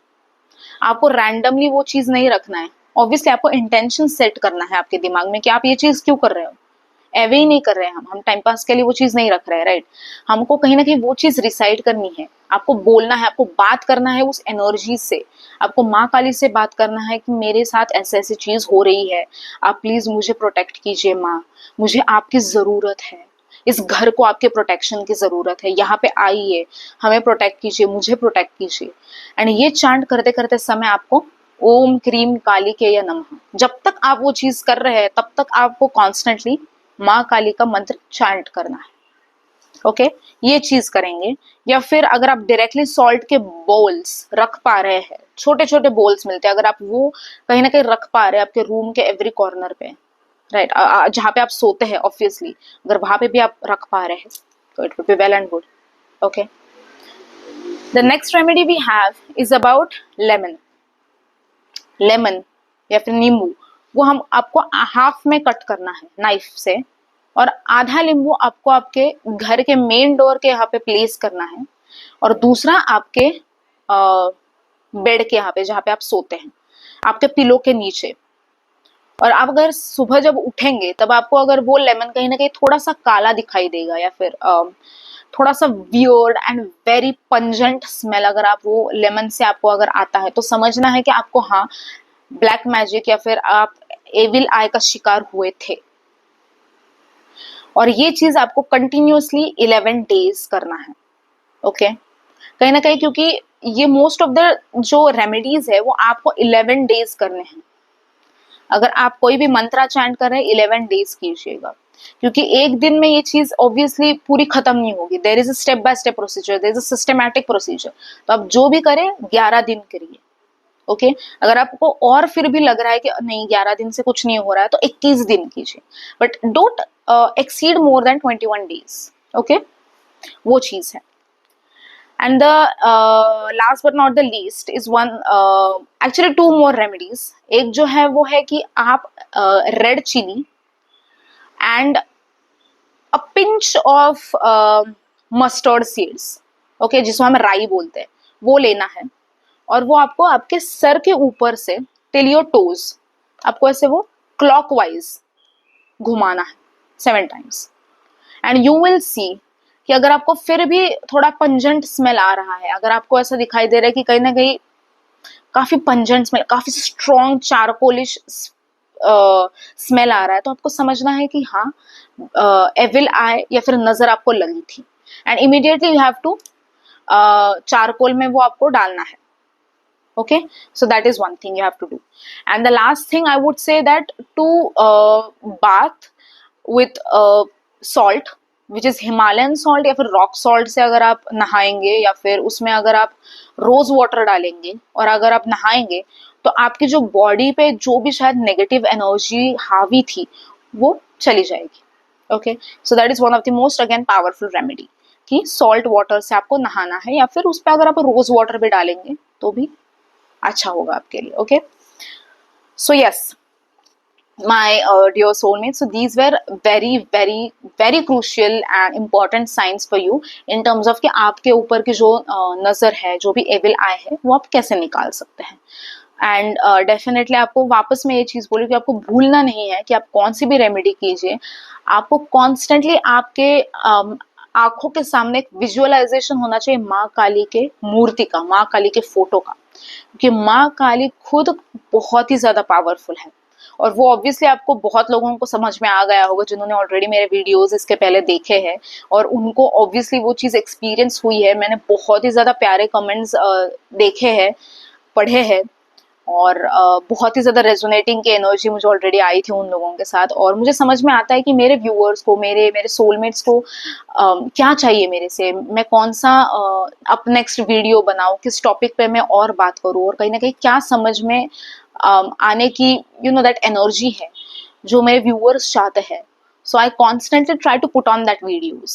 आपको रैंडमली वो चीज नहीं रखना है। ऑब्वियसली आपको इंटेंशन सेट करना है आपके दिमाग में कि आप ये चीज क्यों कर रहे हो। एवे ही नहीं कर रहे हैं हम टाइम पास के लिए वो चीज नहीं रख रहे हैं, राइट। हमको कहीं ना कहीं वो चीज रिसाइड करनी है, आपको बोलना है, आपको बात करना है उस एनर्जी से। आपको माँ काली से बात करना है कि मेरे साथ ऐसे ऐसी चीज हो रही है, आप प्लीज मुझे प्रोटेक्ट कीजिए माँ, मुझे आपकी जरूरत है, इस घर को आपके प्रोटेक्शन की जरूरत है, यहाँ पे आइए, हमें प्रोटेक्ट कीजिए, मुझे प्रोटेक्ट कीजिए। एंड ये चांट करते करते समय आपको ओम क्रीम काली के या नमः, जब तक आप वो चीज कर रहे हैं तब तक आपको कॉन्स्टेंटली माँ काली का मंत्र चांट करना है। ओके, ये चीज करेंगे। या फिर अगर आप डायरेक्टली सॉल्ट के बोल्स रख पा रहे हैं, छोटे छोटे बोल्स मिलते हैं, अगर आप वो कहीं ना कहीं रख पा रहे हैं आपके रूम के एवरी कॉर्नर पे, राइट, जहाँ पे आप सोते हैं, ऑब्वियसली अगर वहां पे भी आप रख पा रहे हैं तो it will be well and good. Okay, the next remedy we have is about lemon. Lemon या फिर नींबू, वो हम आपको हाफ में कट करना है नाइफ से, और आधा नींबू आपको आपके घर के मेन डोर के यहाँ पे प्लेस करना है, और दूसरा आपके बेड के यहाँ पे जहाँ पे आप सोते हैं, आपके पिलो के नीचे। और आप अगर सुबह जब उठेंगे तब आपको अगर वो लेमन कहीं ना कहीं थोड़ा सा काला दिखाई देगा, या फिर थोड़ा सा weird and very pungent smell अगर आप वो लेमन से आपको अगर आता है, तो समझना है कि आपको हाँ ब्लैक मैजिक या फिर आप एविल आई का शिकार हुए थे। और ये चीज आपको कंटिन्यूअसली 11 डेज करना है। ओके, कहीं ना कहीं क्योंकि ये मोस्ट ऑफ द जो रेमेडीज है वो आपको 11 डेज करने हैं। अगर आप कोई भी मंत्रा चैंट कर रहे हैं 11 डेज कीजिएगा, क्योंकि एक दिन में ये चीज ऑब्वियसली पूरी खत्म नहीं होगी। There is a step by step procedure, there is a systematic procedure. तो आप जो भी करें 11 दिन करिए। ओके, अगर आपको और फिर भी लग रहा है कि नहीं 11 दिन से कुछ नहीं हो रहा है तो 21 दिन कीजिए, but don't exceed more than 21 days. Okay, वो चीज है। And the last but not the least is one actually two more remedies। एक जो है वो है कि आप red chilli and a pinch of mustard seeds, okay, जिसको हम राई बोलते हैं, वो लेना है। और वो आपको आपके सर के ऊपर से टिल योर टोज, आपको ऐसे वो क्लॉकवाइज घुमाना है 7 टाइम्स। एंड यू विल सी कि अगर आपको फिर भी थोड़ा पंजेंट स्मेल आ रहा है, अगर आपको ऐसा दिखाई दे रहा है कि कहीं ना कहीं काफी पंजेंट स्मेल, काफी स्ट्रॉन्ग चारकोलिश स्मेल आ रहा है, तो आपको समझना है कि हाँ एविल आई या फिर नजर आपको लगी थी। And immediately you have to charcoal में वो आपको डालना है। Okay, so that is one thing you have to do. And the last thing I would say that to bath with salt, which is Himalayan salt या फिर rock salt से अगर आप नहाएंगे या फिर उसमें अगर आप रोज वाटर डालेंगे और अगर आप नहाएंगे तो आपकी जो बॉडी पे जो भी शायद नेगेटिव एनर्जी हावी थी वो चली जाएगी. Okay, so that is one of the most again powerful remedy कि सॉल्ट वाटर से आपको नहाना है या फिर उस पर अगर आप रोज वाटर भी डालेंगे तो भी अच्छा होगा आपके लिए. Okay, so yes my dear soulmates, so these were very crucial and important signs for you in terms of कि आपके ऊपर की जो नजर है, जो भी एविल आई है, वो आप कैसे निकाल सकते हैं. एंड डेफिनेटली आपको वापस मैं ये चीज बोलूँ कि आपको भूलना नहीं है कि आप कौन सी भी रेमेडी कीजिए, आपको कॉन्स्टेंटली आपके आंखों के सामने एक विजुअलाइजेशन होना चाहिए माँ काली के मूर्ति का, माँ काली के फोटो का, क्योंकि माँ काली खुद बहुत ही ज्यादा पावरफुल है. और वो ऑब्वियसली आपको बहुत लोगों को समझ में आ गया होगा जिन्होंने ऑलरेडी मेरे वीडियोस इसके पहले देखे हैं और उनको ऑब्वियसली वो चीज़ एक्सपीरियंस हुई है. मैंने बहुत ही ज़्यादा प्यारे कमेंट्स देखे हैं, पढ़े हैं और बहुत ही ज़्यादा रेजोनेटिंग की एनर्जी मुझे ऑलरेडी आई थी उन लोगों के साथ. और मुझे समझ में आता है कि मेरे व्यूअर्स को, मेरे सोलमेट्स को क्या चाहिए मेरे से, मैं कौन सा अप नेक्स्ट वीडियो बनाऊँ, किस टॉपिक पे मैं और बात करूँ और कहीं ना कहीं क्या समझ में आने की दैट एनर्जी है जो मेरे व्यूअर्स चाहते हैं. So I constantly try to put on that videos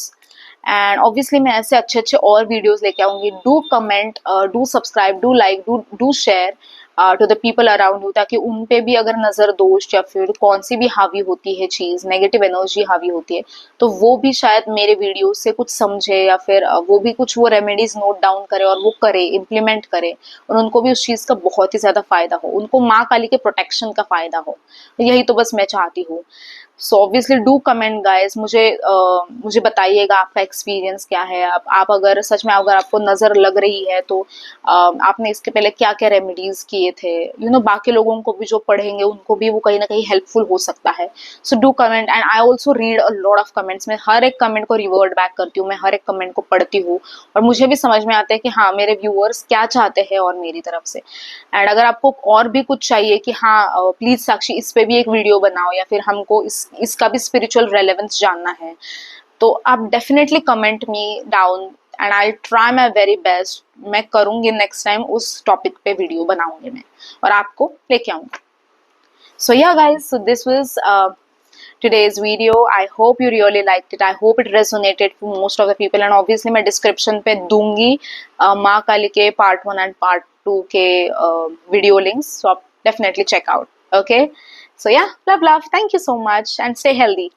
and obviously मैं ऐसे अच्छे अच्छे और वीडियोस लेके आऊंगी. Do comment, do subscribe, do like, do share to the people around you, ताकि उन पे भी अगर नजर दोष या फिर कौन सी भी हावी होती है चीज, नेगेटिव एनर्जी हावी होती है, तो वो भी शायद मेरे वीडियो से कुछ समझे या फिर वो भी कुछ वो रेमेडीज नोट डाउन करे और वो करे, इम्प्लीमेंट करे और उनको भी उस चीज का बहुत ही ज्यादा फायदा हो, उनको माँ काली के प्रोटेक्शन का फायदा हो. यही तो बस मैं चाहती हूँ. So obviously do comment guys, मुझे बताइएगा आपका एक्सपीरियंस क्या है. आप अगर सच में अगर आपको नजर लग रही है तो आपने इसके पहले क्या क्या रेमेडीज किए थे, बाकी लोगों को भी जो पढ़ेंगे उनको भी वो कहीं ना कहीं हेल्पफुल हो सकता है. So do comment and I also read a lot of comments. मैं हर एक कमेंट को रिवर्ट बैक करती हूँ, मैं हर एक कमेंट को पढ़ती हूँ और मुझे भी समझ में आता है कि हाँ मेरे व्यूअर्स क्या चाहते हैं और मेरी तरफ से. एंड अगर आपको और भी कुछ चाहिए कि हाँ प्लीज साक्षी इस पे भी एक वीडियो बनाओ या फिर हमको इसका भी स्पिरिचुअल रेलेवेंस जानना है, तो आप definitely comment me down and I try my very best. मैं करूंगी नेक्स्ट टाइम उस टॉपिक पे वीडियो बनाऊंगी मैं और आपको लेके आऊंगी. So yeah guys, so this was today's video. I hope you really liked it. I hope it resonated for most of the people and obviously मैं description पे दूंगी माँ काली के part 1 and part 2 के video links, so आप definitely check out. Okay, so yeah, love, thank you so much and stay healthy.